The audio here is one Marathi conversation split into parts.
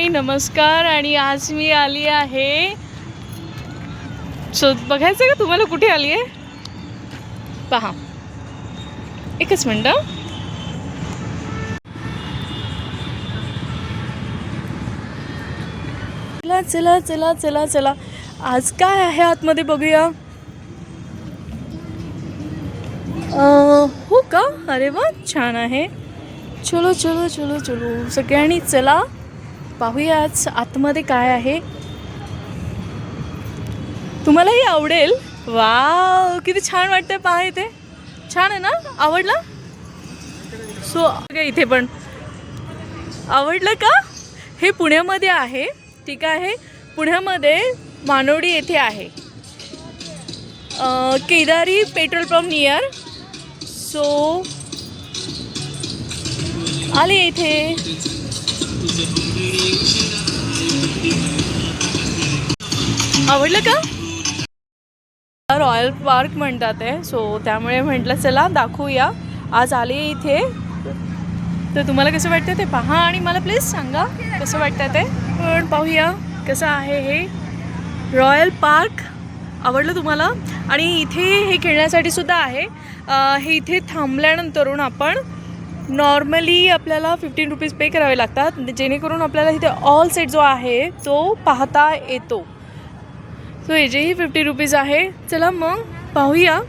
नमस्कार. आणि आज मी आली आहे बघायचं का तुम्हाला कुठे आली आहे पहा. एकच मिनटं. चला चला चला चला चला आज काय आहे आतमध्ये बघूया. हो का? अरे वा, छान आहे. चलो चलो चलो चलो सगळ्यांनी चला पाहूयाच आतमध्ये काय आहे. तुम्हालाही आवडेल. वाव, किती छान वाटतंय पहा. इथे छान आहे ना? आवडला? इथे पण आवडलं का? हे पुण्यामध्ये आहे. ठीक आहे, पुण्यामध्ये मानोडी येथे आहे. Kedari petrol pump near. So आले इथे. आवडलं का? रॉयल पार्क म्हणतात आहे. सो त्यामुळे म्हटलं चला दाखवूया. आज आले इथे. तर तुम्हाला कसं वाटतं ते पहा आणि मला प्लीज सांगा कसं वाटतं ते. पण पाहूया कसं आहे हे रॉयल पार्क. आवडलं तुम्हाला? आणि इथे हे खेळण्यासाठी सुद्धा आहे. हे इथे थांबल्यानंतरून आपण नॉर्मली आपल्याला 15 रुपीज पे करावे लागतात, जेणेकरून आपल्याला इथे ऑल सेट जो आहे तो पाहता येतो. सो याचेही 50 रुपीज आहे. चला मग पाहूया.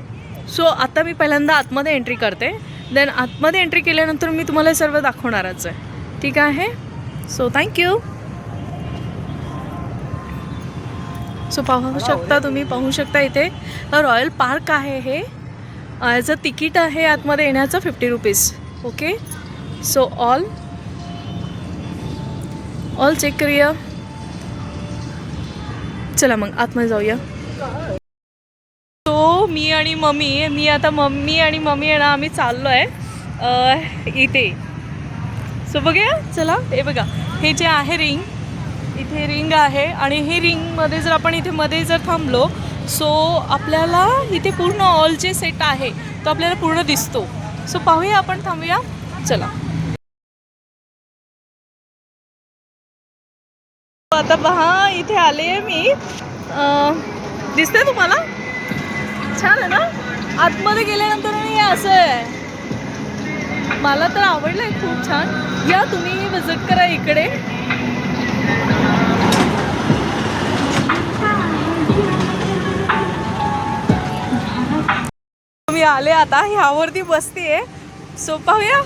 सो आता मी पहिल्यांदा आतमध्ये एंट्री करते. देन आतमध्ये एंट्री केल्यानंतर मी तुम्हाला सर्व दाखवणारच आहे. ठीक आहे. So thank you. सो पाहू शकता, तुम्ही पाहू शकता इथे रॉयल पार्क आहे. हे याचं तिकीट आहे आतमध्ये येण्याचं 50 rupees. Okay. So all check करूया. चला मग आतमध्ये जाऊया. तो मी आणि मम्मी आणि मम्मी आहे ना, आम्ही चाललो आहे इथे. सो बघूया. चला हे बघा, हे जे आहे रिंग, इथे रिंग आहे. आणि हे रिंगमध्ये जर आपण इथे मध्ये जर थांबलो सो आपल्याला इथे पूर्ण ऑल जे सेट आहे तो आपल्याला पूर्ण दिसतो. सो पाहूया, आपण थांबूया. चला आता पहा, इथे आले आहे मी. दिसतंय तुम्हाला? छान आहे ना? आतमध्ये गेल्यानंतर हे असं आहे. मला तर आवडलं आहे, खूप छान. या तुम्ही विजिट करा इकडे. मी आले आता ह्यावरती बसतीये. सो पाहूया.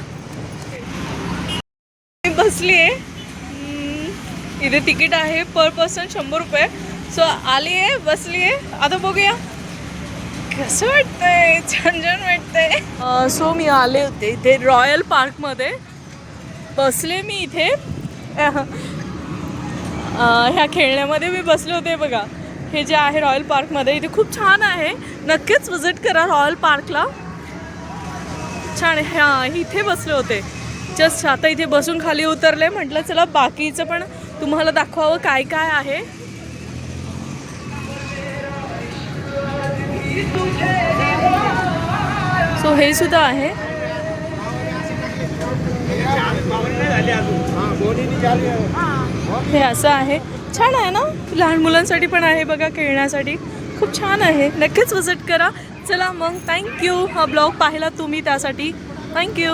मी बसली आहे. इथे तिकीट आहे पर पर्सन 100 रुपये. सो आली आहे, बसली आहे. आता बघूया कसं वाटतंय. छान छान वाटतंय. सो मी आले होते इथे रॉयल पार्कमध्ये. बसले मी इथे. ह्या खेळण्यामध्ये मी बसले होते. बघा, हे जे आहे रॉयल पार्कमध्ये, इथे खूप छान आहे. नक्कीच विजिट करा रॉयल पार्कला. छान आहे. हां, इथे बसले होते जस्ट. आता इथे बसून खाली उतरले. म्हटलं चला बाकीचं पण तुम्हाला दाखवावं काय काय आहे. सो हे सुद्धा आहे. हे असं आहे. छान आहे ना? लहान मुलांसाठी पण आहे बघा, खेळण्यासाठी. खूप छान आहे. नक्कीच विजिट करा. चला मग थँक्यू. हा ब्लॉग पाहिला तुम्ही त्यासाठी थँक्यू.